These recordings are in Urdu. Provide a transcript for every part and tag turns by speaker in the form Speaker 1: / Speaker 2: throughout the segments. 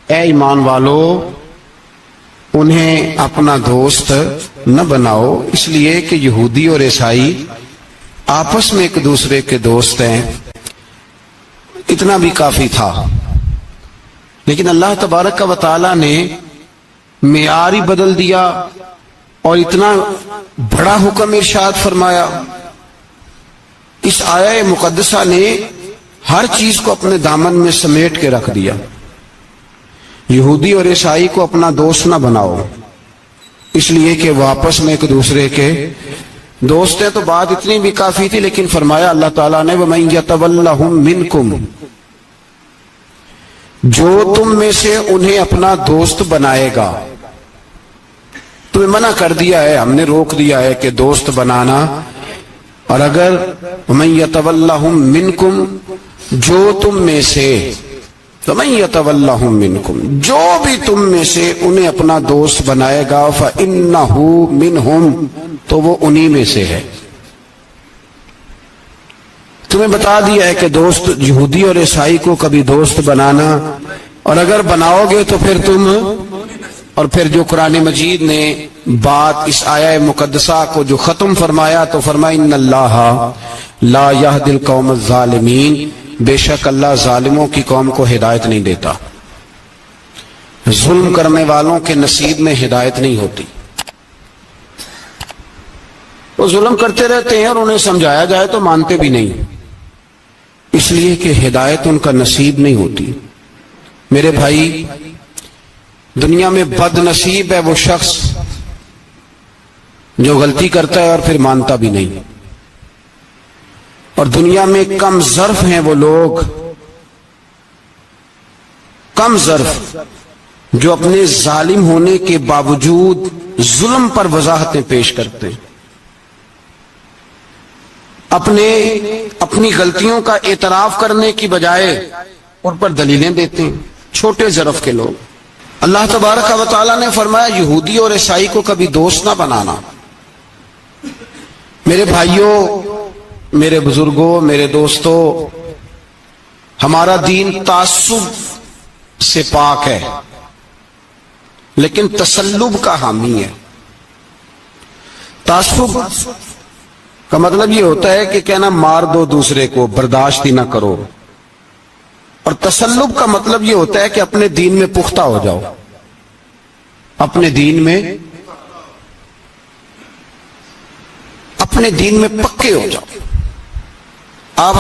Speaker 1: اے ایمان والو انہیں اپنا دوست نہ بناؤ، اس لیے کہ یہودی اور عیسائی آپس میں ایک دوسرے کے دوست ہیں، اتنا بھی کافی تھا۔ لیکن اللہ تبارک و تعالی نے معیار ہی بدل دیا اور اتنا بڑا حکم ارشاد فرمایا۔ اس آیہ مقدسہ نے ہر چیز کو اپنے دامن میں سمیٹ کے رکھ دیا۔ یہودی اور عیسائی کو اپنا دوست نہ بناؤ، اس لیے کہ وہ آپس میں ایک دوسرے کے دوست ہیں۔ تو بات اتنی بھی کافی تھی، لیکن فرمایا اللہ تعالیٰ نے وَمَن يَتَوَلَّهُم مِّنكُمْ، جو تم میں سے انہیں اپنا دوست بنائے گا۔ تمہیں منع کر دیا ہے، ہم نے روک دیا ہے کہ دوست بنانا، اور اگر وَمَن يَتَوَلَّهُم مِّنكُمْ، جو تم میں سے، وَمَن يَتَوَلَّهُم مِّنكُمْ، جو بھی تم میں سے انہیں اپنا دوست بنائے گا فَإِنَّهُ مِنْهُمْ، تو وہ انہی میں سے ہے۔ تمہیں بتا دیا ہے کہ دوست یہودی اور عیسائی کو کبھی دوست بنانا، اور اگر بناؤ گے تو پھر تم، اور پھر جو قرآن مجید نے بات اس آیہ مقدسہ کو جو ختم فرمایا تو فرمایا ان اللہ لا یہدی القوم الظالمین، بے شک اللہ ظالموں کی قوم کو ہدایت نہیں دیتا۔ ظلم کرنے والوں کے نصیب میں ہدایت نہیں ہوتی، وہ ظلم کرتے رہتے ہیں اور انہیں سمجھایا جائے تو مانتے بھی نہیں، اس لیے کہ ہدایت ان کا نصیب نہیں ہوتی۔ میرے بھائی، دنیا میں بد نصیب ہے وہ شخص جو غلطی کرتا ہے اور پھر مانتا بھی نہیں، اور دنیا میں کم ظرف ہیں وہ لوگ، کم ظرف جو اپنے ظالم ہونے کے باوجود ظلم پر وضاحتیں پیش کرتے ہیں، اپنی غلطیوں کا اعتراف کرنے کی بجائے ان پر دلیلیں دیتے ہیں، چھوٹے ظرف کے لوگ۔ اللہ تبارک و تعالیٰ نے فرمایا یہودی اور عیسائی کو کبھی دوست نہ بنانا۔ میرے بھائیوں، میرے بزرگوں، میرے دوستوں، ہمارا دین تعصب سے پاک ہے لیکن تسلب کا حامی ہے۔ تعصب کا مطلب یہ ہوتا ہے کہ کہنا مار دو دوسرے کو، برداشت ہی نہ کرو، اور تسلب کا مطلب یہ ہوتا ہے کہ اپنے دین میں پختہ ہو جاؤ، اپنے دین میں پکے ہو جاؤ۔ اب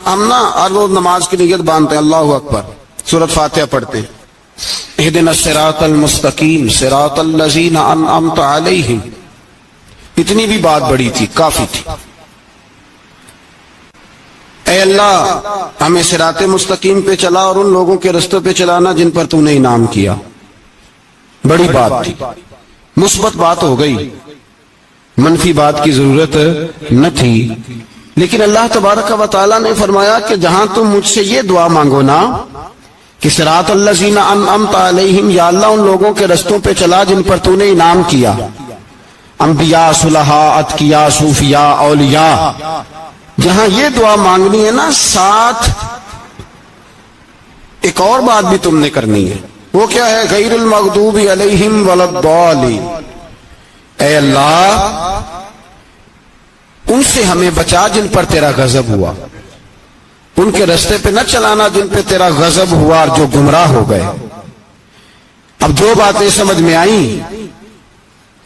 Speaker 1: ہم نا ہر روز نماز کی نیت باندھتے ہیں، اللہ اکبر، سورۃ فاتحہ پڑھتے ہیں، اہدنا الصراط المستقیم صراط الذین انعمت علیہم، اتنی بھی بات بڑی تھی، کافی تھی۔ اے اللہ ہمیں صراط مستقیم پہ چلا اور ان لوگوں کے رستوں پہ چلانا جن پر تو نے انعام کیا، بڑی بات تھی، مثبت بات ہو گئی، منفی بات کی ضرورت نہ تھی۔ لیکن اللہ تبارک و تعالیٰ نے فرمایا کہ جہاں تم مجھ سے یہ دعا مانگو نا کہ صراط الذین انعمت علیہم، یا اللہ ان لوگوں کے رستوں پہ چلا جن پر تو نے انعام کیا، انبیاء، صلحاء، اتقیاء، صوفیاء، اولیاء، جہاں یہ دعا مانگنی ہے نا، ساتھ ایک اور بات بھی تم نے کرنی ہے، وہ کیا ہے؟ غیر المغضوب علیہم ولا الضالین، اے اللہ ان سے ہمیں بچا جن پر تیرا غضب ہوا، ان کے رستے پہ نہ چلانا جن پہ تیرا غضب ہوا اور جو گمراہ ہو گئے۔ اب جو باتیں سمجھ میں آئیں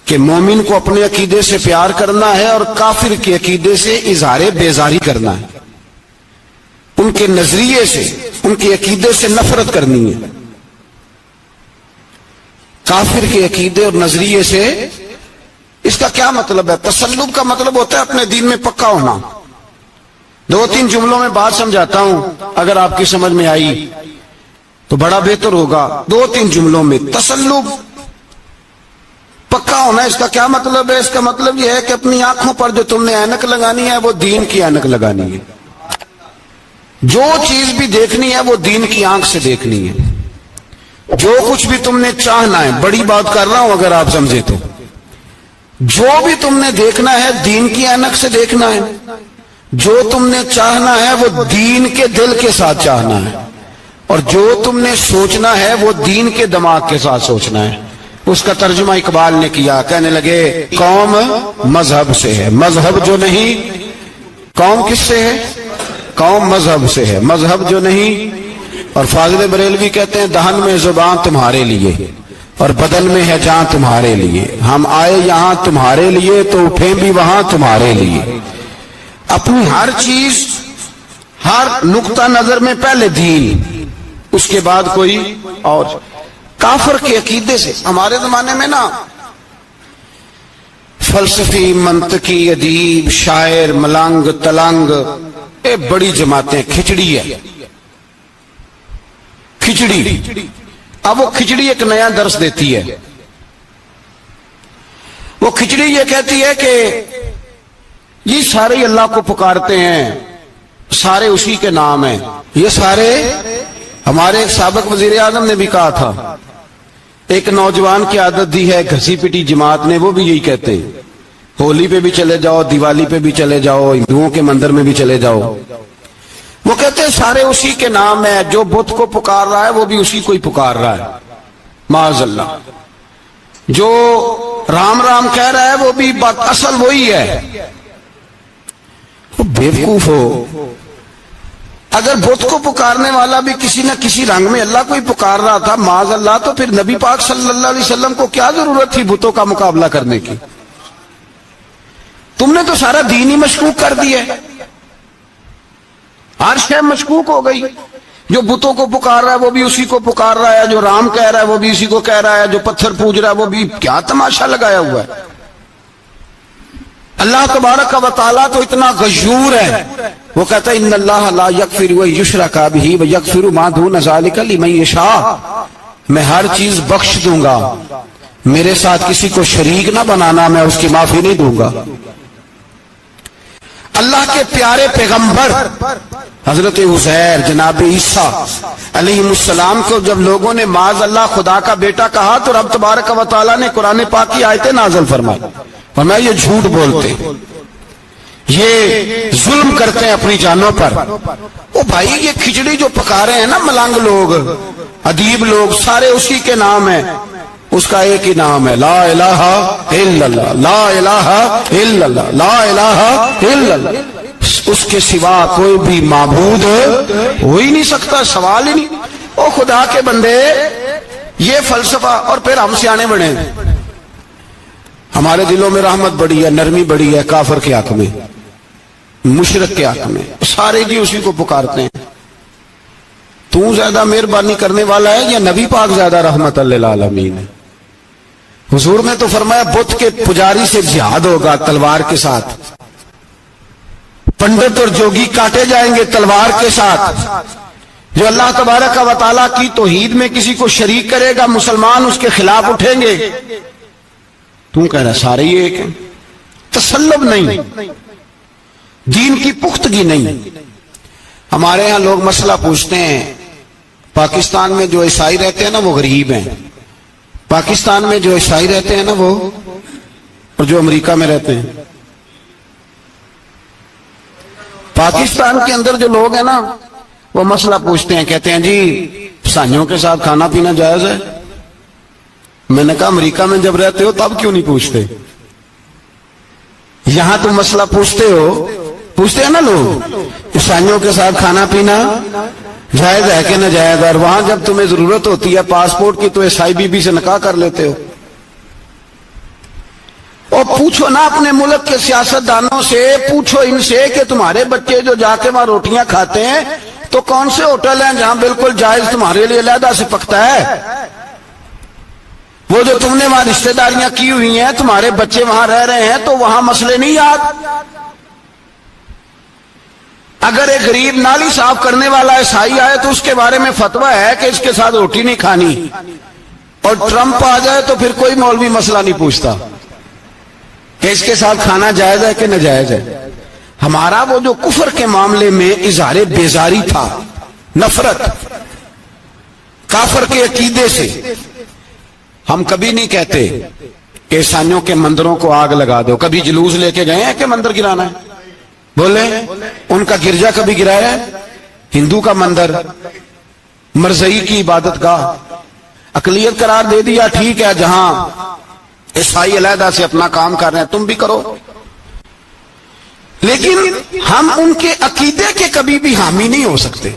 Speaker 1: کہ مومن کو اپنے عقیدے سے پیار کرنا ہے اور کافر کے عقیدے سے اظہار بیزاری کرنا ہے، ان کے نظریے سے، ان کے عقیدے سے نفرت کرنی ہے۔ کافر کے عقیدے اور نظریے سے، اس کا کیا مطلب ہے؟ تسلب کا مطلب ہوتا ہے اپنے دین میں پکا ہونا۔ دو تین جملوں میں بات سمجھاتا ہوں، اگر آپ کی سمجھ میں آئی تو بڑا بہتر ہوگا۔ دو تین جملوں میں تسلب، پکا ہونا، اس کا کیا مطلب ہے؟ اس کا مطلب یہ ہے کہ اپنی آنکھوں پر جو تم نے اینک لگانی ہے وہ دین کی اینک لگانی ہے، جو چیز بھی دیکھنی ہے وہ دین کی آنکھ سے دیکھنی ہے، جو کچھ بھی تم نے چاہنا ہے، بڑی بات کر رہا ہوں اگر آپ سمجھے تو، جو بھی تم نے دیکھنا ہے دین کی اینک سے دیکھنا ہے، جو تم نے چاہنا ہے وہ دین کے دل کے ساتھ چاہنا ہے، اور جو تم نے سوچنا ہے وہ دین کے دماغ کے ساتھ سوچنا ہے۔ اس کا ترجمہ اقبال نے کیا، کہنے لگے قوم مذہب سے ہے، مذہب جو نہیں، قوم کس سے ہے؟ قوم مذہب سے ہے، مذہب جو نہیں۔ اور فاضل بریلوی کہتے ہیں دہن میں زبان تمہارے لیے اور بدن میں ہے جان تمہارے لیے، ہم آئے یہاں تمہارے لیے تو اٹھیں بھی وہاں تمہارے لیے۔ اپنی ہر چیز، ہر نقطہ نظر میں پہلے دین، اس کے بعد کوئی اور۔ کافر کے عقیدے سے ہمارے زمانے میں نا فلسفی، منطقی، ادیب، شاعر، ملنگ، تلنگ، یہ بڑی جماعتیں، کھچڑی ہے، کھچڑی۔ اب وہ کھچڑی ایک نیا درس دیتی ہے۔ وہ کھچڑی یہ کہتی ہے کہ یہ سارے اللہ کو پکارتے ہیں، سارے اسی کے نام ہیں، یہ سارے۔ ہمارے ایک سابق وزیر اعظم نے بھی کہا تھا، ایک نوجوان کی عادت دی ہے گھسی پٹی جماعت نے، وہ بھی یہی کہتے ہیں، ہولی پہ بھی چلے جاؤ، دیوالی پہ بھی چلے جاؤ، ہندوؤں کے مندر میں بھی چلے جاؤ، وہ کہتے ہیں سارے اسی کے نام ہے، جو بت کو پکار رہا ہے وہ بھی اسی کو ہی پکار رہا ہے، معاذ اللہ۔ جو رام رام کہہ رہا ہے وہ بھی اصل وہی ہے۔ وہ بیوقوف ہو، اگر بت کو پکارنے والا بھی کسی نہ کسی رنگ میں اللہ کو ہی پکار رہا تھا معاذ اللہ، تو پھر نبی پاک صلی اللہ علیہ وسلم کو کیا ضرورت تھی بتوں کا مقابلہ کرنے کی؟ تم نے تو سارا دین ہی مشکوک کر دیا، ہر شے مشکوک ہو گئی۔ جو بتوں کو پکار رہا ہے وہ بھی اسی کو پکار رہا ہے، جو رام کہہ رہا ہے وہ بھی اسی کو کہہ رہا ہے، جو پتھر پوج رہا ہے وہ بھی، کیا تماشا لگایا ہوا ہے۔ اللہ تبارک و تعالیٰ تو اتنا غیور ہے، وہ کہتا ہے ان اللہ لا یغفر یشرک بہ ویغفر ما دون ذلک لمن یشاء، میں ہر چیز بخش دوں گا، میرے ساتھ کسی کو شریک نہ بنانا، میں اس کی معافی نہیں دوں گا۔ اللہ کے پیارے پیغمبر حضرت عزیر جناب عیسیٰ علیہ السلام کو جب لوگوں نے معاذ اللہ خدا کا بیٹا کہا تو رب تبارک و تعالیٰ نے قرآن پاک کی آیتیں نازل فرمائی، فرمایا یہ جھوٹ بولتے، یہ ظلم کرتے ہیں اپنی جانوں پر۔ او بھائی یہ کھچڑی جو پکا رہے ہیں نا ملنگ لوگ، ادیب لوگ، سارے اسی کے نام ہیں، اس کا ایک ہی نام ہے لا الہ الا اللہ، لا الہ الا اللہ، لا الہ الا اللہ۔ اس کے سوا کوئی بھی معبود ہو ہی نہیں سکتا، سوال ہی نہیں۔ او خدا کے بندے، یہ فلسفہ، اور پھر ہم سیانے بڑے ہیں، ہمارے دلوں میں رحمت بڑی ہے، نرمی بڑی ہے، کافر کے حق میں، مشرک کے حق میں، سارے جی اسی کو پکارتے ہیں۔ تو زیادہ مہربانی کرنے والا ہے یا نبی پاک زیادہ رحمت للعالمین ہے؟ حضور نے تو فرمایا بت کے پجاری سے جہاد ہوگا تلوار کے ساتھ، پنڈت اور جوگی کاٹے جائیں گے تلوار کے ساتھ، جو اللہ تبارک و تعالیٰ کی توحید میں کسی کو شریک کرے گا مسلمان اس کے خلاف اٹھیں گے۔ تو کہہ رہا سارے ہی ایک ہیں، تسلب نہیں، دین کی پختگی نہیں۔ ہمارے ہاں لوگ مسئلہ پوچھتے ہیں، پاکستان میں جو عیسائی رہتے ہیں نا وہ غریب ہیں، پاکستان میں جو عیسائی رہتے ہیں نا وہ، اور جو امریکہ میں رہتے ہیں، پاکستان کے اندر جو لوگ ہیں نا وہ مسئلہ پوچھتے ہیں، کہتے ہیں جی عیسائیوں کے ساتھ کھانا پینا جائز ہے؟ میں نے کہا امریکہ میں جب رہتے ہو تب کیوں نہیں پوچھتے؟ یہاں تم مسئلہ پوچھتے ہیں نا لوگ، عیسائیوں کے ساتھ کھانا پینا جائز ہے کہ ناجائز، اور وہاں جب تمہیں ضرورت ہوتی ہے پاسپورٹ کی تو عیسائی بی بی سے نکاح کر لیتے ہو۔ اور پوچھو نا اپنے ملک کے سیاستدانوں سے، پوچھو ان سے کہ تمہارے بچے جو جا کے وہاں روٹیاں کھاتے ہیں تو کون سے ہوٹل ہیں جہاں بالکل جائز تمہارے لیے علیحدہ سے پکتا ہے؟ وہ جو تم نے وہاں رشتہ داریاں کی ہوئی ہیں، تمہارے بچے وہاں رہ رہے ہیں تو وہاں مسئلے نہیں یاد؟ اگر ایک غریب نالی صاف کرنے والا عیسائی آئے تو اس کے بارے میں فتویٰ ہے کہ اس کے ساتھ روٹی نہیں کھانی، اور ٹرمپ آ جائے تو پھر کوئی مولوی مسئلہ نہیں پوچھتا کہ اس کے ساتھ کھانا جائز ہے کہ ناجائز ہے۔ ہمارا وہ جو کفر کے معاملے میں اظہار بیزاری تھا، نفرت کافر کے عقیدے سے، ہم کبھی نہیں کہتے کہ عیسائیوں کے مندروں کو آگ لگا دو۔ کبھی جلوس لے کے گئے ہیں کہ مندر گرانا ہے؟ بولے ان کا گرجا کبھی گرایا ہے؟ ہندو کا مندر، مرزئی کی عبادت گاہ اقلیت قرار دے دیا، ٹھیک ہے، جہاں عیسائی علیحدہ سے اپنا کام کر رہے ہیں تم بھی کرو، لیکن ہم ان کے عقیدے کے کبھی بھی حامی نہیں ہو سکتے۔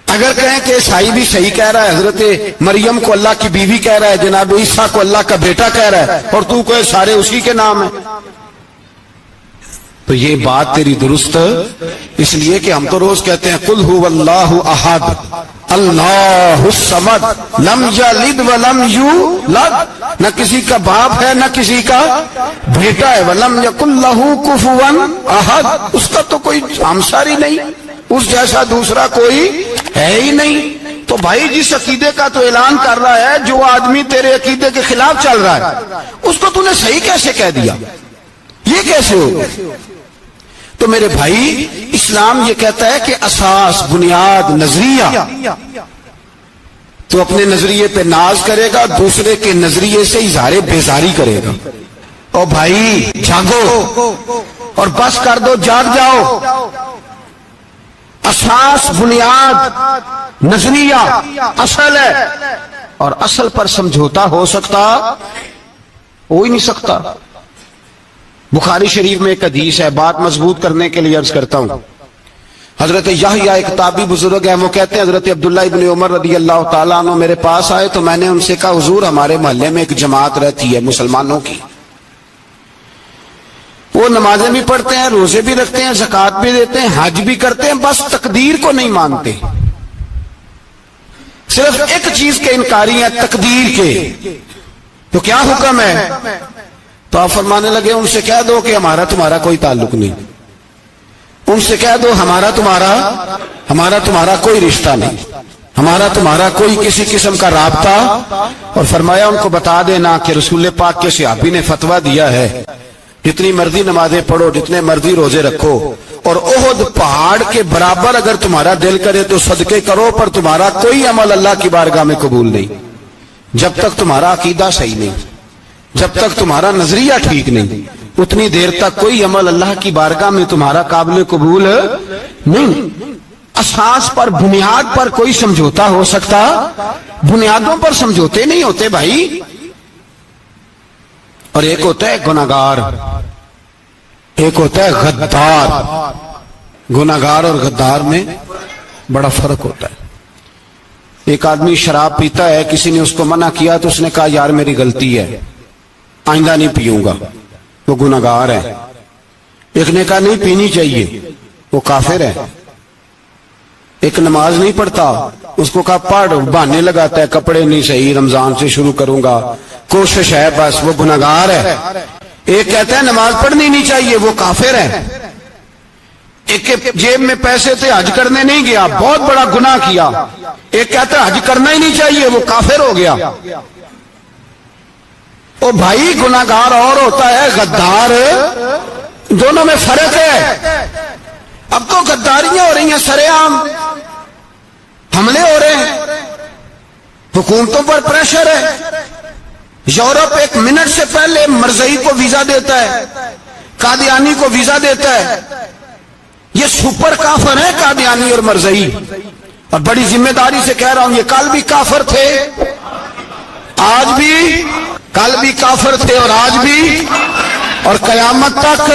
Speaker 1: اگر کہیں کہ عیسائی بھی صحیح کہہ رہا ہے، حضرت مریم کو اللہ کی بیوی کہہ رہا ہے، جناب عیسیٰ کو اللہ کا بیٹا کہہ رہا ہے، اور تو کوئی سارے اسی کے نام ہیں، تو یہ بات تیری درست اس لیے کہ ہم تو روز کہتے ہیں قل هو اللہ احد اللہ الصمد لم یلد ولم یولد، نہ کسی کا باپ ہے نہ کسی کا بیٹا ہے، ولم یکن لہ کفوا احد، اس کا تو کوئی ہمسر ہی نہیں، اس جیسا دوسرا کوئی ہے ہی نہیں۔ تو بھائی جس عقیدے کا تو اعلان کر رہا ہے، جو آدمی تیرے عقیدے کے خلاف چل رہا ہے، اس کو تو نے صحیح کیسے کہہ دیا؟ یہ کیسے ہو؟ تو میرے بھائی اسلام یہ کہتا ہے کہ اساس، بنیاد، نظریہ، تو اپنے نظریے پہ ناز کرے گا، دوسرے کے نظریے سے اظہار بیزاری کرے گا۔ او بھائی جاگو اور بس کر دو، جاگ جاؤ۔ اساس، بنیاد، نظریہ اصل ہے، اور اصل پر سمجھوتا ہو سکتا ہو ہی نہیں سکتا۔ بخاری شریف میں ایک حدیث ہے، بات مضبوط کرنے کے لیے عرض کرتا ہوں۔ حضرت یحییٰ ایک تابعی بزرگ ہیں، وہ کہتے ہیں حضرت عبداللہ ابن عمر رضی اللہ تعالیٰ عنہ میرے پاس آئے تو میں نے ان سے کہا حضور ہمارے محلے میں ایک جماعت رہتی ہے مسلمانوں کی، وہ نمازیں بھی پڑھتے ہیں، روزے بھی رکھتے ہیں، زکوٰۃ بھی دیتے ہیں، حج بھی کرتے ہیں، بس تقدیر کو نہیں مانتے، صرف ایک چیز کے انکاری ہیں، تقدیر کے۔ تو کیا حکم ہے؟ تو آپ فرمانے لگے ان سے کہہ دو کہ ہمارا تمہارا کوئی تعلق نہیں، ان سے کہہ دو ہمارا تمہارا کوئی رشتہ نہیں، ہمارا تمہارا کوئی کسی قسم کا رابطہ۔ اور فرمایا ان کو بتا دینا کہ رسول پاک کے صحابی نے فتویٰ دیا ہے جتنی مرضی نمازیں پڑھو، جتنے مرضی روزے رکھو، اور احد پہاڑ کے برابر اگر تمہارا دل کرے تو صدقے کرو، پر تمہارا کوئی عمل اللہ کی بارگاہ میں قبول نہیں جب تک تمہارا عقیدہ صحیح نہیں، جب تک تمہارا نظریہ ٹھیک نہیں، اتنی دیر تک کوئی عمل اللہ کی بارگاہ میں تمہارا قابل قبول نہیں۔ اساس پر، بنیاد پر کوئی سمجھوتا ہو سکتا، بنیادوں پر سمجھوتے نہیں ہوتے بھائی۔ اور ایک ہوتا ہے گناہگار، ایک ہوتا ہے غدار۔ گناہگار اور غدار میں بڑا فرق ہوتا ہے۔ ایک آدمی شراب پیتا ہے، کسی نے اس کو منع کیا تو اس نے کہا یار میری غلطی ہے، آئندہ نہیں پیوں گا، وہ گناہگار ہے۔ ایک نے کہا نہیں پینی چاہیے، وہ کافر ہے۔ ایک نماز نہیں پڑھتا، اس کو کہا پڑھ، بہانے لگاتا ہے، کپڑے نہیں صحیح، رمضان سے شروع کروں گا، کوشش ہے بس، وہ گناہگار ہے۔ ایک کہتا ہے نماز پڑھنی نہیں چاہیے، وہ کافر ہے۔ ایک کے جیب میں پیسے تھے، حج کرنے نہیں گیا، بہت بڑا گناہ کیا۔ ایک کہتا ہے حج کرنا ہی نہیں چاہیے، وہ کافر ہو گیا۔ او بھائی گناہگار اور ہوتا ہے، غدار، دونوں میں فرق ہے۔ اب تو غداریاں ہو رہی ہیں، سرے عام حملے ہو رہے ہیں، حکومتوں پر پریشر ہے۔ یورپ ایک منٹ سے پہلے مرزئی کو ویزا دیتا ہے، قادیانی کو ویزا دیتا ہے۔ یہ سپر کافر ہیں قادیانی اور مرزئی، اور بڑی ذمہ داری سے کہہ رہا ہوں، یہ کل بھی کافر تھے، آج بھی، کل بھی کافر تھے اور آج بھی، اور قیامت تک۔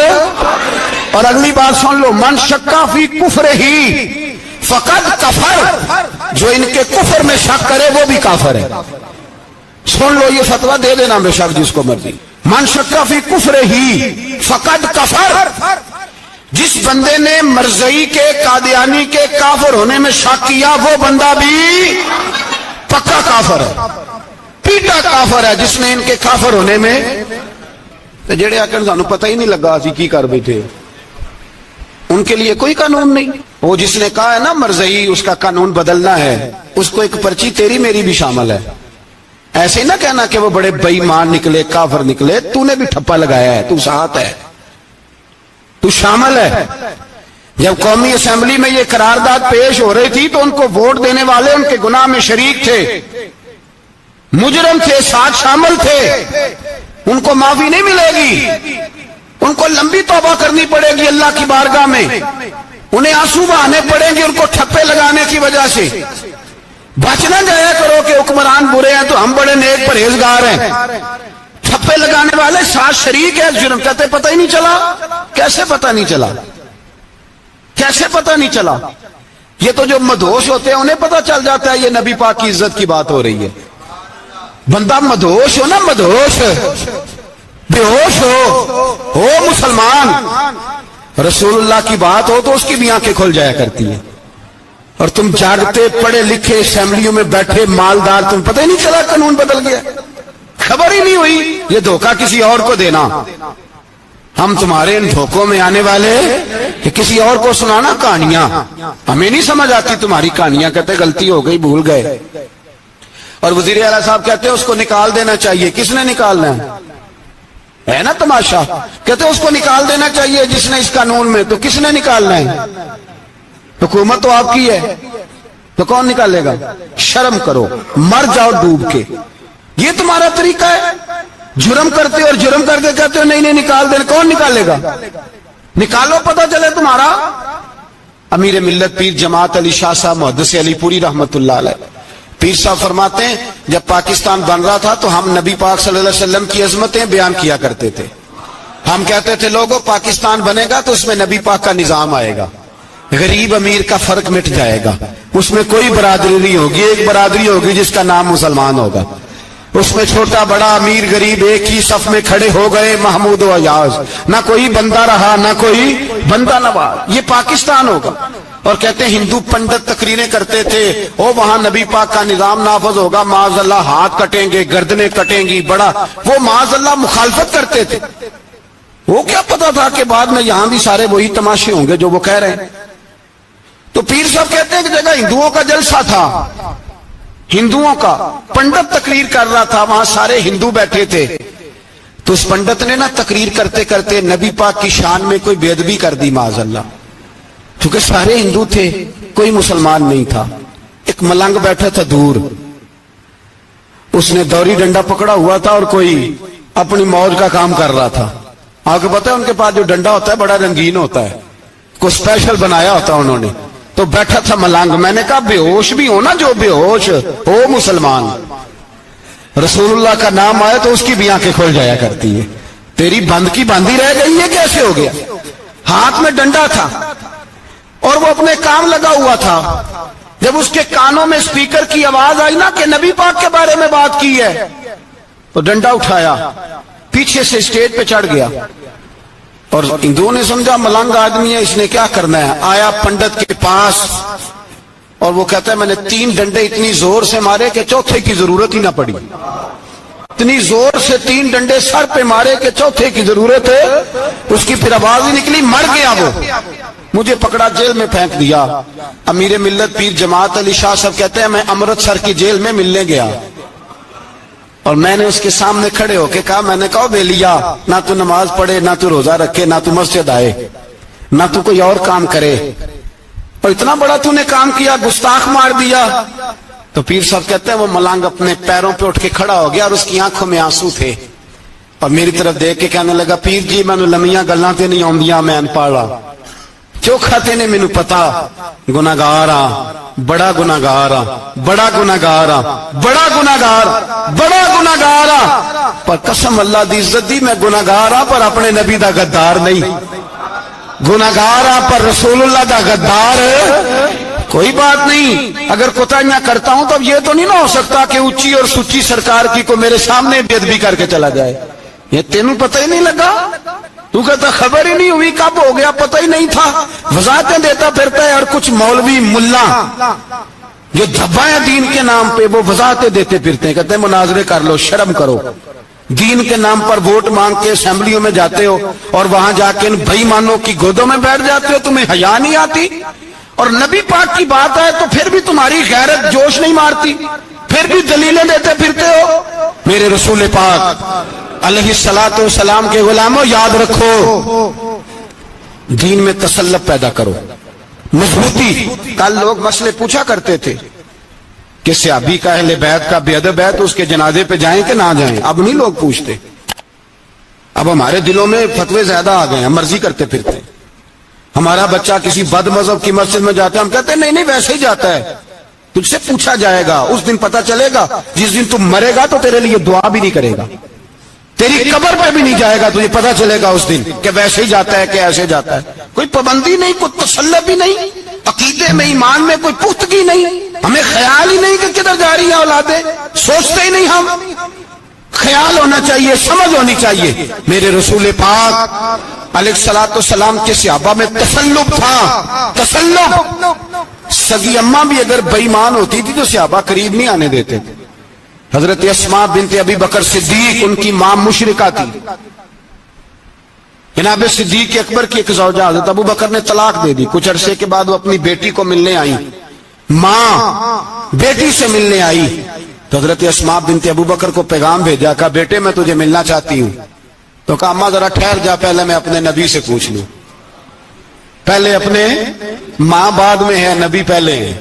Speaker 1: اور اگلی بات سن لو، من شکا فی کفر ہی فقط کفر، جو ان کے کفر میں شک کرے وہ بھی کافر ہے۔ سن لو، یہ فتویٰ دے دینا بے شک جس کو مرضی۔ من شکا فی کفر ہی فقط کفر، جس بندے نے مرزئی کے، قادیانی کے کافر ہونے میں شک کیا، وہ بندہ بھی پکا کافر ہے، پیٹا کافر ہے، جس نے ان کے کافر ہونے میں۔ جڑے آکر سانو پتہ ہی نہیں لگا اسی کی کر بیٹھے، ان کے لیے کوئی قانون نہیں۔ وہ جس نے کہا ہے نا مرزئی اس کا قانون بدلنا ہے، اس کو ایک پرچی تیری میری بھی شامل ہے۔ ایسے نہ کہنا کہ وہ بڑے بے ایمان نکلے، کافر نکلے، تو نے بھی ٹھپا لگایا ہے، تو ساتھ ہے، تو شامل ہے۔ جب قومی اسمبلی میں یہ قرارداد پیش ہو رہی تھی تو ان کو ووٹ دینے والے ان کے گناہ میں شریک تھے، مجرم تھے، ساتھ شامل تھے، ان کو معافی نہیں ملے گی، ان کو لمبی توبہ کرنی پڑے گی اللہ کی بارگاہ میں، انہیں آنسو بہانے پڑیں گے ان کو ٹھپے لگانے کی وجہ سے۔ بچ نہ جایا کرو کہ حکمران برے ہیں تو ہم بڑے نیک پرہیزگار ہیں، تھپے لگانے والے ساتھ شریک ہے جرم، کہتے پتہ ہی نہیں چلا۔ کیسے پتہ نہیں چلا؟ کیسے پتہ نہیں چلا؟ یہ تو جو مدہوش ہوتے ہیں انہیں پتہ چل جاتا ہے یہ نبی پاک کی عزت کی بات ہو رہی ہے۔ بندہ مدہوش ہو نا، مدہوش بے ہوش ہو مسلمان، رسول اللہ کی بات ہو تو اس کی بھی آنکھیں کھل جایا کرتی ہیں، اور تم جاگتے پڑھے لکھے اسمبلیوں میں بیٹھے مالدار، تم پتہ ہی نہیں چلا قانون بدل گیا، خبر ہی نہیں ہوئی۔ یہ دھوکہ کسی اور کو دینا، ہم تمہارے ان دھوکوں میں آنے والے کہ کسی اور کو سنانا کہانیاں، ہمیں نہیں سمجھ آتی تمہاری کہانیاں، کہتے غلطی ہو گئی بھول گئے۔ اور وزیر اعلیٰ صاحب کہتے ہیں اس کو نکال دینا چاہیے، کس نے نکالنا ہے نا تماشا، کہتے ہیں اس کو نکال دینا چاہیے جس نے اس قانون میں، تو کس نے نکالنا ہے؟ حکومت تو آپ کی ہے، تو کون نکالے گا؟ شرم کرو، مر جاؤ ڈوب کے۔ یہ تمہارا طریقہ ہے؟ جرم کرتے اور جرم کر کے کہتے ہو نہیں نہیں نکال دینا، کون نکالے گا؟ نکالو پتہ چلے تمہارا۔ امیر ملت پیر جماعت علی شاہ صاحب محدث علی پوری رحمت اللہ علیہ، پیر صاحب فرماتے ہیں جب پاکستان بن رہا تھا تو ہم نبی پاک صلی اللہ علیہ وسلم کی عظمتیں بیان کیا کرتے تھے۔ ہم کہتے تھے لوگوں پاکستان بنے گا تو اس میں نبی پاک کا نظام آئے گا، غریب امیر کا فرق مٹ جائے گا، اس میں کوئی برادری نہیں ہوگی، ایک برادری ہوگی جس کا نام مسلمان ہوگا، اس میں چھوٹا بڑا امیر غریب ایک ہی صف میں کھڑے ہو گئے، محمود و ایاز، نہ کوئی بندہ رہا نہ کوئی بندہ نواز، یہ پاکستان ہوگا۔ اور کہتے ہیں ہندو پنڈت تقریریں کرتے تھے او وہاں نبی پاک کا نظام نافذ ہوگا، معاذ اللہ ہاتھ کٹیں گے، گردنیں کٹیں گی، بڑا وہ معاذ اللہ مخالفت کرتے تھے۔ وہ کیا پتا تھا کہ بعد میں یہاں بھی سارے وہی تماشے ہوں گے جو وہ کہہ رہے ہیں۔ تو پیر صاحب کہتے ہیں کہ جگہ ہندوؤں کا جلسہ تھا، ہندوؤں کا پنڈت تقریر کر رہا تھا، وہاں سارے ہندو بیٹھے تھے، تو اس پنڈت نے نا تقریر کرتے کرتے نبی پاک کی شان میں کوئی بے ادبی کر دی معاذ اللہ، کیونکہ سارے ہندو تھے کوئی مسلمان نہیں تھا۔ ایک ملنگ بیٹھا تھا دور، اس نے دوری ڈنڈا پکڑا ہوا تھا اور کوئی اپنی موج کا کام کر رہا تھا۔ آپ کو پتا ہے ان کے پاس جو ڈنڈا ہوتا ہے بڑا رنگین ہوتا ہے، کوئی اسپیشل بنایا ہوتا انہوں نے، تو بیٹھا تھا ملنگ۔ میں نے کہا بے ہوش بھی ہو نا، جو بے ہوش ہو مسلمان، رسول اللہ کا نام آئے تو اس کی بھی آنکھیں کھل جایا کرتی ہے، تیری بند کی باندھی رہ گئی، یہ کیسے ہو گیا؟ ہاتھ میں ڈنڈا تھا اور وہ اپنے کام لگا ہوا تھا، جب اس کے کانوں میں سپیکر کی آواز آئی نا کہ نبی پاک کے بارے میں بات کی ہے، تو ڈنڈا اٹھایا، پیچھے سے اسٹیج پہ چڑھ گیا، اور ہندوؤں نے سمجھا ملنگ آدمی ہے اس نے کیا کرنا ہے، آیا پنڈت کے پاس اور وہ کہتا ہے میں نے 3 ڈنڈے اتنی زور سے مارے کہ چوتھے کی ضرورت ہی نہ پڑی، اتنی زور سے 3 ڈنڈے سر پہ مارے کہ چوتھے کی ضرورت ہے اس کی پھر آواز ہی نکلی، مر گیا وہ، مجھے پکڑا جیل میں پھینک دیا۔ امیر ملت پیر جماعت علی شاہ صاحب کہتے ہیں میں امرتسر کی جیل میں ملنے گیا اور میں نے اس کے سامنے کھڑے ہو کے کہا، میں نے کہا بے لیا، نہ تو نماز پڑھے، نہ تو روزہ رکھے، نہ تو مسجد آئے، نہ تو کوئی اور کام کرے، اور اتنا بڑا تو نے کام کیا، گستاخ مار دیا۔ تو پیر صاحب کہتے ہیں وہ ملنگ اپنے پیروں پہ اٹھ کے کھڑا ہو گیا اور اس کی آنکھوں میں آنسو تھے، اور میری طرف دیکھ کے کہنے لگا پیر جی میں نے لمیاں گلاں تے نہیں آندیاں، میں انپڑھا چوکھا تے نے مینوں پتا، گناہگار ہاں، بڑا گناہگار ہاں، بڑا گناہگار ہاں، بڑا گناہگار، بڑا گناہگار ہاں، پر قسم اللہ دی عزت دی میں گناہگار ہاں پر اپنے نبی دا غدار نہیں، گناہگار ہاں پر رسول اللہ دا غدار کوئی بات نہیں۔ اگر کوتاہیاں کرتا ہوں تو اب یہ تو نہیں نہ ہو سکتا کہ اونچی اور سچی سرکار کی کو میرے سامنے بے ادبی کر کے چلا جائے، یہ تینوں پتہ ہی نہیں لگا، تو کہتا خبر ہی نہیں ہوئی، کب ہو گیا پتہ ہی نہیں تھا، وضاحتیں دیتا پھرتا ہے۔ اور کچھ مولوی ملا جو دھبا ہے دین کے نام پہ وہ وضاحتیں دیتے پھرتے ہیں، کہتے ہیں مناظرے کر لو، شرم کرو، دین کے نام پر ووٹ مانگ کے اسمبلیوں میں جاتے ہو اور وہاں جا کے ان بے ایمانوں کی گودوں میں بیٹھ جاتے ہو، تمہیں حیا نہیں آتی؟ اور نبی پاک کی بات ہے تو پھر بھی تمہاری غیرت جوش نہیں مارتی، پھر بھی دلیلیں دیتے پھرتے ہو۔ میرے رسول پاک علیہ الصلوۃ والسلام کے غلاموں یاد رکھو، دین میں تسلط پیدا کرو، مضبوطی۔ کل لوگ مسئلے پوچھا کرتے تھے کہ صحابی کا اہل بیت کا بے ادب ہے تو اس کے جنازے پہ جائیں کہ نہ جائیں، اب نہیں لوگ پوچھتے، اب ہمارے دلوں میں فتوے زیادہ آ گئے ہیں، مرضی کرتے پھرتے ہیں۔ ہمارا بچہ کسی بد مذہب کی مسجد میں جاتا ہے ہم کہتے ہیں نہیں نہیں ویسے ہی جاتا ہے، تجھ سے پوچھا جائے گا، اس دن پتا چلے گا، جس دن تم مرے گا تو تیرے لیے دعا بھی نہیں کرے گا، تیری قبر پہ بھی نہیں جائے گا، تجھے پتا چلے گا اس دن کہ ویسے ہی جاتا ہے کہ ایسے جاتا ہے. کوئی پابندی نہیں، کوئی تسلط بھی نہیں، عقیدے میں ایمان میں کوئی پختگی نہیں، ہمیں خیال ہی نہیں کہ کدھر جا رہی ہیں اولادیں، سوچتے ہی نہیں. ہم خیال ہونا چاہیے، سمجھ ہونی چاہیے. میرے رسول پاک علیہ الصلوۃ والسلام کے صحابہ میں تسلط تھا، تسلط. سگی اماں بھی اگر بے ایمان ہوتی تھی تو صحابہ قریب نہیں آنے دیتے تھے. حضرت اسماء بنت ابی بکر صدیق، ان کی ماں مشرکہ تھی. جناب صدیق اکبر کی ایک زوجہ حضرت ابو بکر نے طلاق دے دی. کچھ عرصے کے بعد وہ اپنی بیٹی کو ملنے آئی، ماں بیٹی سے ملنے آئی تو حضرت اسماء بنت ابو بکر کو پیغام بھیجا، کہا بیٹے میں تجھے ملنا چاہتی ہوں. تو کہا اماں ذرا ٹھہر جا، پہلے میں اپنے نبی سے پوچھ لوں. پہلے اپنے ماں بعد میں ہے، نبی پہلے ہے.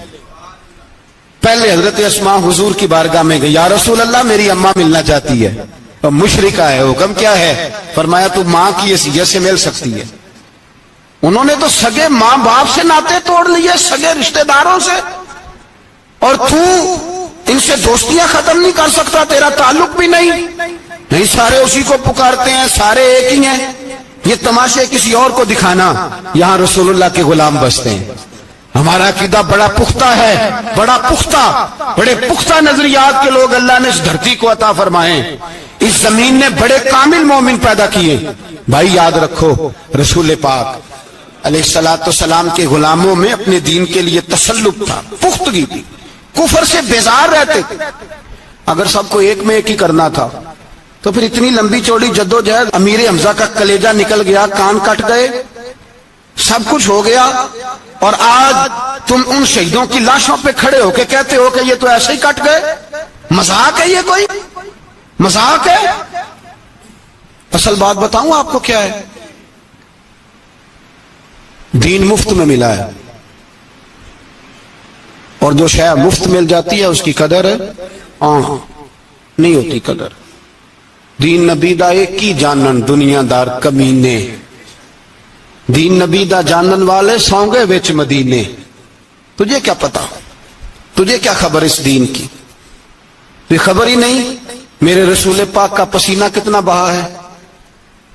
Speaker 1: پہلے حضرت اسماء حضور کی بارگاہ میں گئی، یا رسول اللہ میری اماں ملنا چاہتی ہے، اور مشرکہ ہے، حکم کیا ہے؟ فرمایا تو ماں کی حیثیت سے مل سکتی ہے. انہوں نے تو سگے ماں باپ سے ناطے توڑ لیے، سگے رشتہ داروں سے، اور تو ان سے دوستیاں ختم نہیں کر سکتا، تیرا تعلق بھی نہیں. سارے اسی کو پکارتے ہیں، سارے ایک ہی ہیں. یہ تماشے کسی اور کو دکھانا، یہاں رسول اللہ کے غلام بستے ہیں. ہمارا عقیدہ بڑا پختہ ہے، بڑا پختہ، بڑے پختہ نظریات کے لوگ اللہ نے اس دھرتی کو عطا فرمائے. اس زمین نے بڑے کامل مومن پیدا کیے. بھائی یاد رکھو، رسول پاک علیہ الصلوۃ والسلام کے غلاموں میں اپنے دین کے لیے تسلط تھا، پختگی تھی، کفر سے بیزار رہتے تھے. اگر سب کو ایک میں ایک ہی کرنا تھا تو پھر اتنی لمبی چوڑی جدوجہد، امیر حمزہ کا کلیجہ نکل گیا، کان کٹ گئے، سب کچھ ہو گیا، اور آج تم ان شہیدوں کی لاشوں پہ کھڑے ہو کے کہتے ہو کہ یہ تو ایسے ہی کٹ گئے. مذاق ہے یہ؟ کوئی مذاق ہے؟ اصل بات بتاؤں آپ کو کیا ہے؟ دین مفت میں ملا ہے، اور جو شے مفت مل جاتی ہے اس کی قدر نہیں ہوتی. قدر دین نبی دا ایک ہی جانن دنیا دار کمینے، دین نبی دا جانن والے سونگے وچ مدینے. تجھے کیا پتا، تجھے کیا خبر اس دین کی؟ یہ خبر ہی نہیں میرے رسول پاک کا پسینہ کتنا بہا ہے.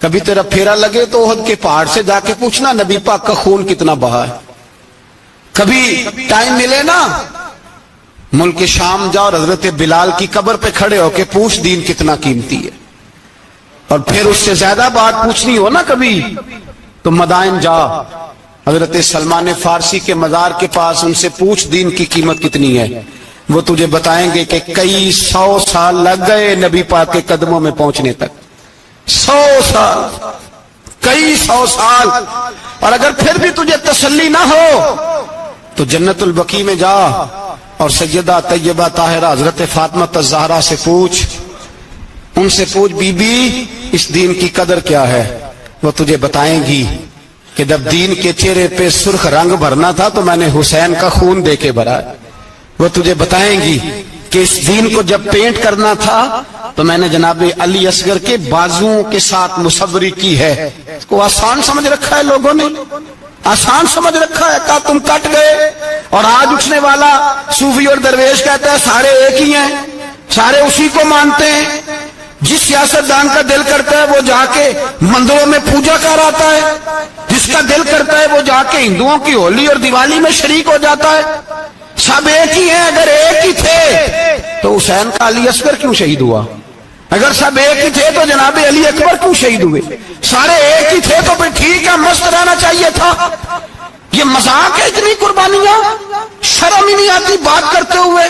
Speaker 1: کبھی تیرا پھیرا لگے تو احد کے پہاڑ سے جا کے پوچھنا نبی پاک کا خون کتنا بہا ہے. کبھی ٹائم ملے نا ملک شام جا اور حضرت بلال کی قبر پہ کھڑے ہو کے پوچھ دین کتنا قیمتی ہے. اور پھر اس سے زیادہ بات پوچھنی ہو نا کبھی تو مدائن جا، حضرت سلمان فارسی کے مزار کے پاس ان سے پوچھ دین کی قیمت کتنی ہے. وہ تجھے بتائیں گے کہ کئی 100 سال لگ گئے نبی پاک کے قدموں میں پہنچنے تک. 100 سال، کئی 100 سال. اور اگر پھر بھی تجھے تسلی نہ ہو تو جنت البقیع میں جا اور سیدہ طیبہ طاہرہ حضرت فاطمہ الزہرا سے پوچھ، ان سے پوچھ بی بی اس دین کی قدر کیا ہے. وہ تجھے بتائیں گی کہ جب دین کے چہرے پہ سرخ رنگ بھرنا تھا تو میں نے حسین کا خون دے کے بھرا. وہ تجھے بتائیں گی کہ اس دین کو جب پینٹ کرنا تھا تو میں نے جناب علی اصغر کے بازوؤں کے ساتھ مصوری کی ہے. اس کو آسان سمجھ رکھا ہے لوگوں نے، آسان سمجھ رکھا ہے. کہا تم کٹ گئے. اور آج اٹھنے والا صوفی اور درویش کہتا ہے سارے ایک ہی ہیں، سارے اسی کو مانتے ہیں. جس سیاستدان کا دل کرتا ہے وہ جا کے مندروں میں پوجا کر آتا ہے، جس کا دل کرتا ہے وہ جا کے ہندوؤں کی ہولی اور دیوالی میں شریک ہو جاتا ہے. سب ایک ہی ہیں. اگر ایک ہی تھے تو حسین کا علی اصغر کیوں شہید ہوا؟ اگر سب ایک ہی تھے تو جناب علی اکبر کیوں شہید ہوئے؟ سارے ایک ہی تھے تو پھر ٹھیک ہے، مست رہنا چاہیے تھا. یہ مذاق ہے اتنی قربانیاں؟ شرم ہی نہیں آتی بات کرتے ہوئے؟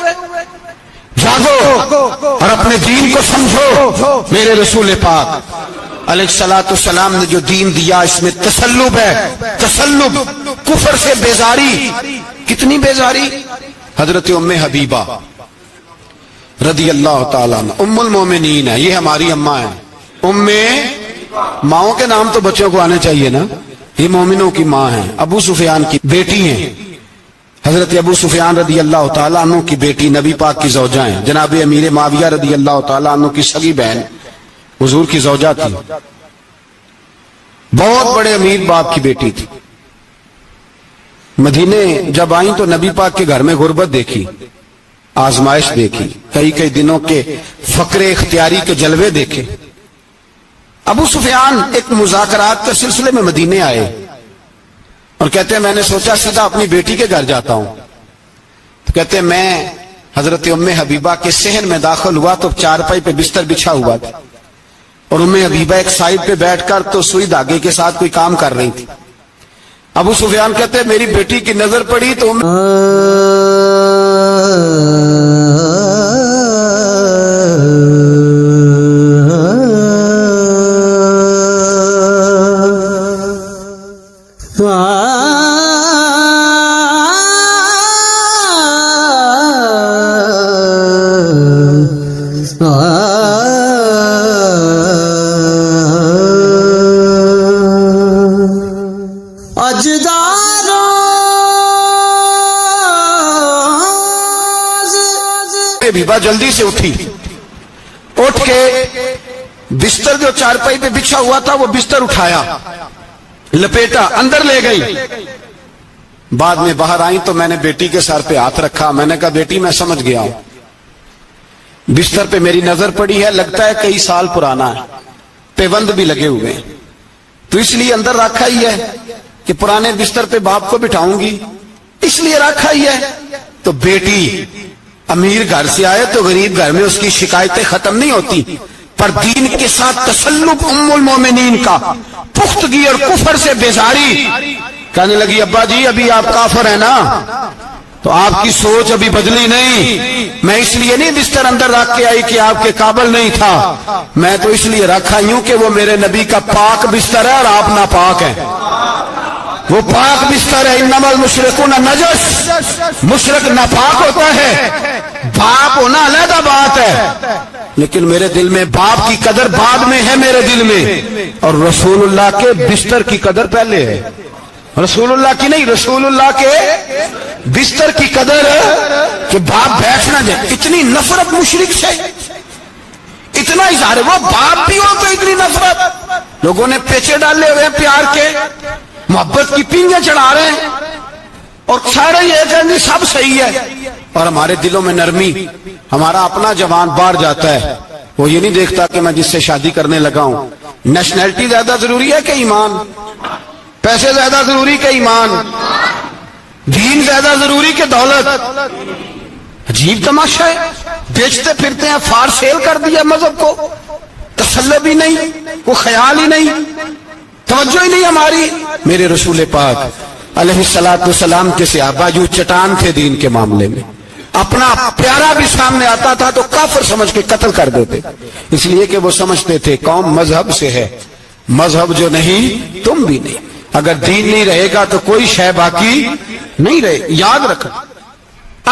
Speaker 1: جاگو اور اپنے دین کو سمجھو. میرے رسول پاک علیہ الصلوۃ والسلام نے جو دین دیا اس میں تسلب ہے، تسلب، کفر سے بیزاری. کتنی بیزاری؟ حضرت ام حبیبہ رضی اللہ تعالیٰ عنہ ام المومنین ہے، یہ ہماری اماں ہیں. ام، ماؤں کے نام تو بچوں کو آنے چاہیے نا. یہ مومنوں کی ماں ہیں، ابو سفیان کی بیٹی ہیں. حضرت ابو سفیان رضی اللہ تعالیٰ عنہ کی بیٹی نبی پاک کی زوجہ ہیں. جناب امیر معاویہ رضی اللہ تعالیٰ عنہ کی سگی بہن حضور کی زوجہ تھی، بہت بڑے امیر باپ کی بیٹی تھی. مدینے جب آئیں تو نبی پاک کے گھر میں غربت دیکھی. آزمائش دیکھی، کئی کئی دنوں کے فقر اختیاری کے جلوے دیکھے۔ ابو سفیان ایک مذاکرات کے سلسلے میں مدینے آئے اور کہتے ہیں میں نے سوچا سیدھا اپنی بیٹی کے گھر جاتا ہوں، تو کہتے ہیں میں حضرت ام حبیبہ کے صحن میں داخل ہوا تو چارپائی پہ بستر بچھا ہوا تھا اور ام حبیبہ ایک سائڈ پہ بیٹھ کر تو سوئی دھاگے کے ساتھ کوئی کام کر رہی تھی۔ ابو سفیان کہتے ہیں میری بیٹی کی نظر پڑی تو حبیبہ جلدی سے اٹھی، اٹھ کے بستر جو چارپائی پہ بچھا ہوا تھا وہ بستر اٹھایا، لپیٹا، اندر لے گئی۔ بعد میں باہر آئی تو میں نے بیٹی کے سر پہ ہاتھ رکھا، میں نے کہا بیٹی میں سمجھ گیا ہوں، بستر پہ میری نظر پڑی ہے، لگتا ہے کئی سال پرانا ہے، پیوند بھی لگے ہوئے ہیں، تو اس لیے اندر رکھا ہی ہے کہ پرانے بستر پہ باپ کو بٹھاؤں گی، اس لیے رکھا ہی ہے۔ تو بیٹی امیر گھر سے آئے تو غریب گھر میں اس کی شکایتیں ختم نہیں ہوتی، پر دین کے ساتھ تسلق ام المومنین کا، پختگی اور کفر سے بیزاری، کہنے لگی ابا جی ابھی آپ کافر ہیں نا، تو آپ کی سوچ ابھی بدلی نہیں، میں اس لیے نہیں بستر اندر رکھ کے آئی کہ آپ کے قابل نہیں تھا، میں تو اس لیے رکھا ہوں کہ وہ میرے نبی کا پاک بستر ہے اور آپ ناپاک ہیں، وہ پاک بستر ہے، انما المشرکون نجس، مشرک ناپاک ہوتا ہے، باپ ہونا علیحدہ بات ہے، لیکن میرے دل میں باپ کی قدر بعد میں ہے میرے دل میں، اور رسول اللہ کے بستر کی قدر پہلے ہے، رسول اللہ کی نہیں، رسول اللہ کے بستر کی قدر کہ باپ بیٹھ نہ جائے۔ اتنی نفرت مشرک سے، اتنا اظہار، وہ باپ بھی ہو تو اتنی نفرت، لوگوں نے پیچے ڈالے ہوئے پیار کے، محبت کی پینگیں چڑھا رہے ہیں اور سارے یہ کہیں سب صحیح ہے، اور ہمارے دلوں میں نرمی، ہمارا اپنا جوان باہر جاتا ہے، وہ یہ نہیں دیکھتا کہ میں جس سے شادی کرنے لگا ہوں نیشنلٹی زیادہ ضروری ہے کہ ایمان، پیسے زیادہ ضروری کہ ایمان، دین زیادہ ضروری کہ دولت۔ عجیب تماشا ہے، بیچتے پھرتے ہیں، فار سیل کر دیا مذہب کو، تسلط بھی نہیں، کوئی خیال ہی نہیں، توجہ ہی نہیں ہماری۔ میرے رسول پاک علیہ الصلوۃ والسلام کے صحابہ جو چٹان تھے دین کے معاملے میں، اپنا پیارا بھی سامنے آتا تھا تو کافر سمجھ کے قتل کر دیتے، اس لیے کہ وہ سمجھتے تھے قوم مذہب سے ہے، مذہب جو نہیں تم بھی نہیں، اگر دین نہیں رہے گا تو کوئی شے باقی نہیں رہے، یاد رکھنا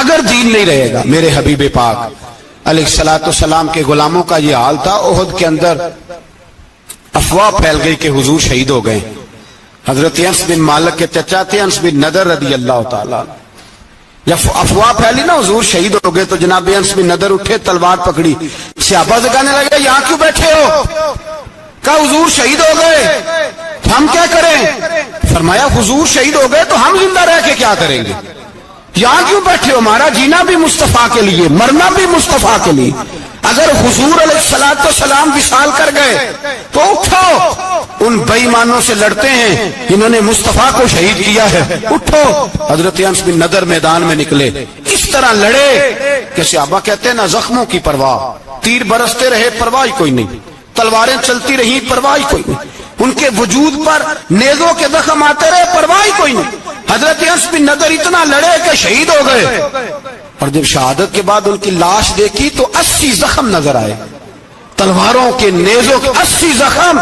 Speaker 1: اگر دین نہیں رہے گا۔ میرے حبیب پاک علیہ الصلوۃ والسلام کے غلاموں کا یہ حال تھا، احد کے اندر افواہ پھیل گئی کہ حضور شہید ہو گئے، حضرت انس بن مالک کے چچا تھے انس بن نضر رضی اللہ تعالیٰ، جب افواہ پھیلی نا حضور شہید ہو گئے تو جناب انس بن نضر اٹھے، تلوار پکڑی، صحابہ سے کہنے لگے یہاں کیوں بیٹھے ہو؟ کہا حضور شہید ہو گئے ہم کیا کریں؟ فرمایا حضور شہید ہو گئے تو ہم زندہ رہ کے کیا کریں گے؟ یہاں کیوں بیٹھے ہو؟ ہمارا جینا بھی مصطفیٰ کے لیے، مرنا بھی مصطفیٰ کے لیے، اگر حضور علیہ الصلوۃ والسلام وصال کر گئے تو اٹھو، ان بے ایمانوں سے لڑتے ہیں جنہوں نے مصطفیٰ کو شہید کیا ہے، اٹھو۔ حضرت انس بن نضر میدان میں نکلے، اس طرح لڑے کہ صحابہ کہتے ہیں نہ زخموں کی پرواہ، تیر برستے رہے پرواہ کوئی نہیں، تلواریں چلتی رہی پرواہ کوئی نہیں، ان کے وجود پر نیزوں کے زخم آتے رہے پرواہ کوئی نہیں۔ حضرت انس بن نضر اتنا لڑے کہ شہید ہو گئے، اور جب شہادت کے بعد ان کی لاش دیکھی تو 80 زخم نظر آئے، تلواروں کے، نیزوں کے 80 زخم۔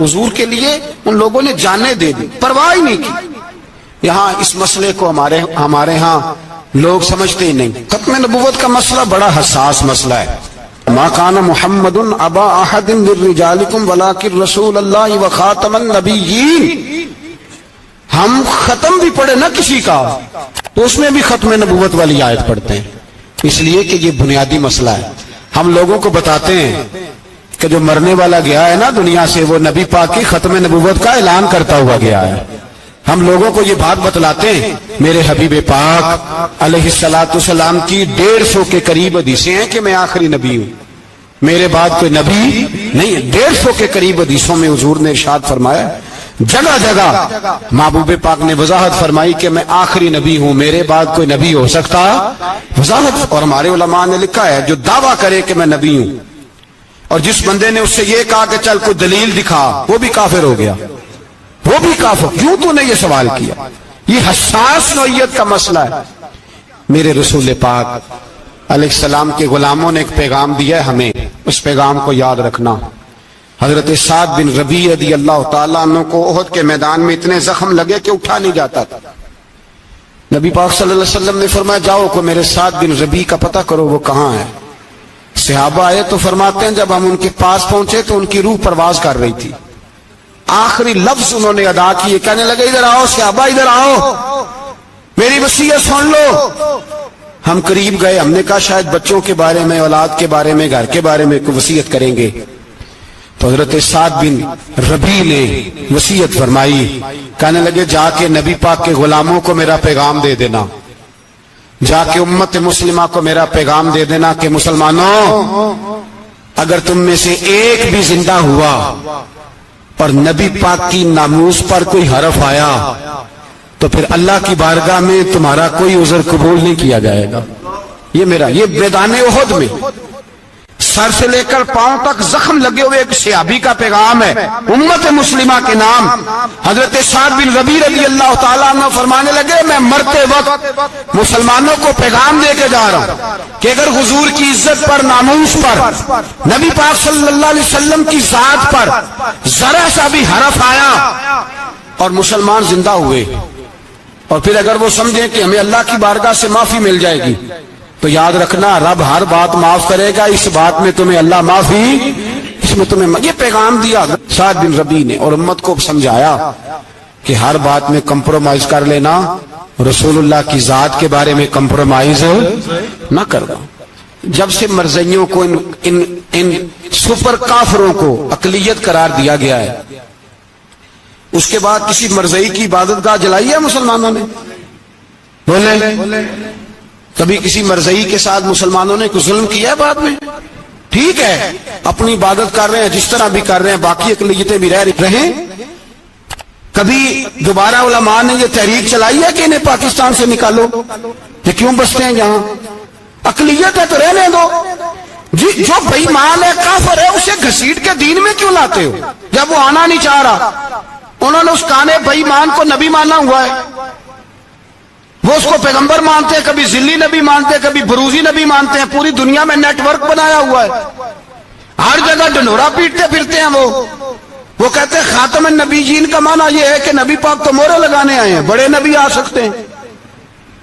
Speaker 1: حضور کے لیے ان لوگوں نے جانیں دے دی، پرواہ نہیں کی۔ یہاں اس مسئلے کو ہمارے ہاں لوگ سمجھتے ہی نہیں۔ ختم نبوت کا مسئلہ بڑا حساس مسئلہ ہے۔ ما کان محمد ابا احد من رجالکم ولکن رسول اللہ وخاتم النبیین، ہم ختم بھی پڑھے نا کسی کا تو اس میں بھی ختم نبوت والی آیت پڑھتے ہیں، اس لیے کہ یہ بنیادی مسئلہ ہے۔ ہم لوگوں کو بتاتے ہیں کہ جو مرنے والا گیا ہے نا دنیا سے، وہ نبی پاک کی ختم نبوت کا اعلان کرتا ہوا گیا ہے۔ ہم لوگوں کو یہ بات بتلاتے ہیں، میرے حبیب پاک علیہ الصلوۃ والسلام کی 150 کے قریب حدیثیں ہیں کہ میں آخری نبی ہوں، میرے بعد کوئی نبی نہیں۔ 150 کے قریب حدیثوں میں حضور نے ارشاد فرمایا، جگہ جگہ محبوب پاک نے وضاحت فرمائی کہ میں آخری نبی ہوں، میرے بعد کوئی نبی ہو سکتا وضاحت۔ اور ہمارے علماء نے لکھا ہے جو دعویٰ کرے کہ میں نبی ہوں اور جس بندے نے اس سے یہ کہا کہ چل کوئی دلیل دکھا، وہ بھی کافر ہو گیا، وہ بھی کافر۔ کیوں تو نے یہ سوال کیا؟ یہ حساس نوعیت کا مسئلہ ہے۔ میرے رسول پاک علیہ السلام کے غلاموں نے ایک پیغام دیا ہے ہمیں، اس پیغام کو یاد رکھنا۔ حضرت سعد بن ربیع رضی اللہ تعالیٰ عنہ کو احد کے میدان میں اتنے زخم لگے کہ اٹھا نہیں جاتا تھا۔ نبی پاک صلی اللہ علیہ وسلم نے فرمایا جاؤ کو میرے سعد بن ربیع کا پتہ کرو وہ کہاں ہے۔ صحابہ آئے تو فرماتے ہیں جب ہم ان کے پاس پہنچے تو ان کی روح پرواز کر رہی تھی، آخری لفظ انہوں نے ادا کیے، کہنے لگے ادھر آؤ صحابہ، ادھر آؤ، میری وصیت سن لو۔ ہم قریب گئے، ہم نے کہا شاید بچوں کے بارے میں، اولاد کے بارے میں، گھر کے بارے میں کوئی وصیت کریں گے۔ تو حضرت سعد بن ربیع نے وصیت فرمائی، کہنے لگے جا کے نبی پاک کے غلاموں کو میرا پیغام دے دینا، جا کے امت مسلمہ کو میرا پیغام دے دینا کہ مسلمانوں اگر تم میں سے ایک بھی زندہ ہوا اور نبی پاک کی ناموس پر کوئی حرف آیا تو پھر اللہ کی بارگاہ میں تمہارا کوئی عذر قبول نہیں کیا جائے گا۔ یہ میرا، یہ میدان احد میں سر سے لے کر پاؤں تک زخم لگے ہوئے ایک صحابی کا پیغام ہے امت مسلمہ کے نام۔ حضرت سعد بن ربیع رضی اللہ تعالیٰ عنہ فرمانے لگے میں مرتے وقت مسلمانوں کو پیغام دے کے جا رہا ہوں کہ اگر حضور کی عزت پر، ناموس پر، نبی پاک صلی اللہ علیہ وسلم کی ذات پر ذرا سا بھی حرف آیا اور مسلمان زندہ ہوئے، اور پھر اگر وہ سمجھیں کہ ہمیں اللہ کی بارگاہ سے معافی مل جائے گی، تو یاد رکھنا رب ہر بات معاف کرے گا، اس بات میں تمہیں اللہ معافی، اس میں تمہیں یہ پیغام دیا سعد بن ربیع نے، اور امت کو سمجھایا کہ ہر بات میں کمپرومائز کر لینا، رسول اللہ کی ذات کے بارے میں کمپرومائز نہ کرنا۔ جب سے مرزائیوں کو ان سپر کافروں کو اقلیت قرار دیا گیا ہے، اس کے بعد کسی مرزائی کی عبادت گاہ جلائی ہے مسلمانوں نے؟ بولے کبھی کسی مرزائی کے ساتھ مسلمانوں نے کوئی ظلم کیا ہے بعد میں؟ ٹھیک ہے اپنی عبادت کر رہے ہیں جس طرح بھی کر رہے ہیں، باقی اقلیتیں بھی رہیں۔ کبھی دوبارہ علماء نے یہ تحریک چلائی ہے کہ انہیں پاکستان سے نکالو، یہ کیوں بستے ہیں یہاں؟ اقلیت ہے تو رہنے دو، جو بے ایمان ہے، کافر ہے، اسے گھسیٹ کے دین میں کیوں لاتے ہو؟ جب وہ آنا نہیں چاہ رہا، انہوں نے اس کانے بے ایمان کو نبی مانا ہوا ہے، وہ اس کو پیغمبر مانتے ہیں، کبھی ذلی نبی مانتے ہیں، کبھی بروزی نبی مانتے ہیں، پوری دنیا میں نیٹ ورک بنایا ہوا ہے، ہر جگہ ڈنڈورا پیٹتے پھرتے ہیں۔ وہ کہتے ہیں خاتم النبیین کا معنی یہ ہے کہ نبی پاک تو مہرے لگانے آئے ہیں، بڑے نبی آ سکتے ہیں۔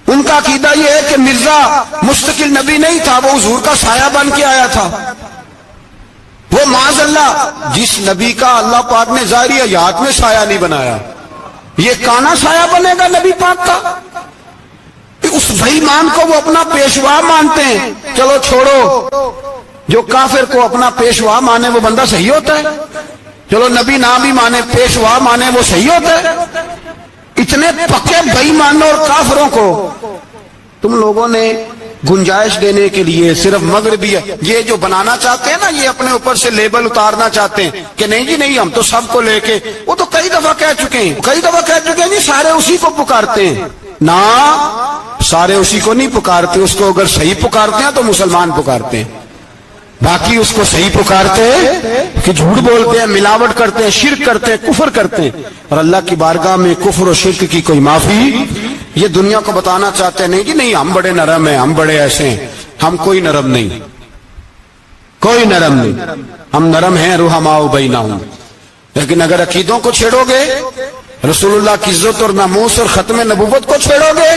Speaker 1: ان کا عقیدہ یہ ہے کہ مرزا مستقل نبی نہیں تھا، وہ حضور کا سایہ بن کے آیا تھا۔ وہ معاذ اللہ جس نبی کا اللہ پاک نے ظاہری حیات میں سایہ نہیں بنایا، یہ کانا سایہ بنے گا نبی پاک کا؟ اس بے ایمان کو وہ اپنا پیشوا مانتے ہیں۔ چلو چھوڑو، جو کافر کو اپنا پیشوا مانے وہ بندہ صحیح ہوتا ہے؟ چلو نبی نہ بھی مانے، پیشوا مانے، وہ صحیح ہوتا ہے؟ اتنے پکے بے ایمانوں اور کافروں کو تم لوگوں نے گنجائش دینے کے لیے صرف مغربی یہ جو بنانا چاہتے ہیں نا، یہ اپنے اوپر سے لیبل اتارنا چاہتے ہیں کہ نہیں جی نہیں، ہم تو سب کو لے کے، وہ تو کئی دفعہ کہہ چکے ہیں جی سارے اسی کو پکارتے ہیں۔ نہ، سارے اسی کو نہیں پکارتے، اس کو اگر صحیح پکارتے ہیں تو مسلمان پکارتے ہیں، باقی اس کو صحیح پکارتے ہیں کہ جھوٹ بولتے ہیں، ملاوٹ کرتے ہیں، شرک کرتے ہیں، کفر کرتے ہیں، اور اللہ کی بارگاہ میں کفر و شرک کی کوئی معافی۔ یہ دنیا کو بتانا چاہتے ہیں نہیں جی نہیں، ہم بڑے نرم ہیں، ہم بڑے ایسے ہیں۔ ہم کوئی نرم نہیں، کوئی نرم نہیں، ہم نرم ہیں رحماء بینہم۔ لیکن اگر عقیدوں کو چھیڑو گے، رسول اللہ کی عزت اور ناموس اور ختم نبوت کو چھیڑو گے،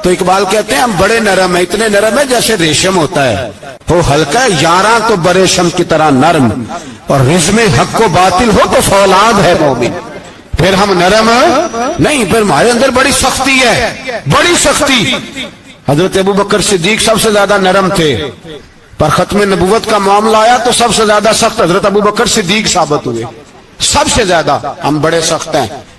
Speaker 1: تو اقبال کہتے ہیں ہم بڑے نرم ہیں، اتنے نرم ہیں جیسے ریشم ہوتا ہے، وہ ہلکا ہے یاراں تو بریشم کی طرح نرم، اور رزم حق کو باطل ہو تو فولاد ہے مومن۔ پھر ہم نرم نہیں، پھر ہمارے اندر بڑی سختی ہے، بڑی سختی۔ حضرت ابوبکر صدیق سب سے زیادہ نرم تھے، پر ختم نبوت کا معاملہ آیا تو سب سے زیادہ سخت حضرت ابوبکر صدیق ثابت ہوئے، سب سے زیادہ۔ ہم بڑے سخت ہیں،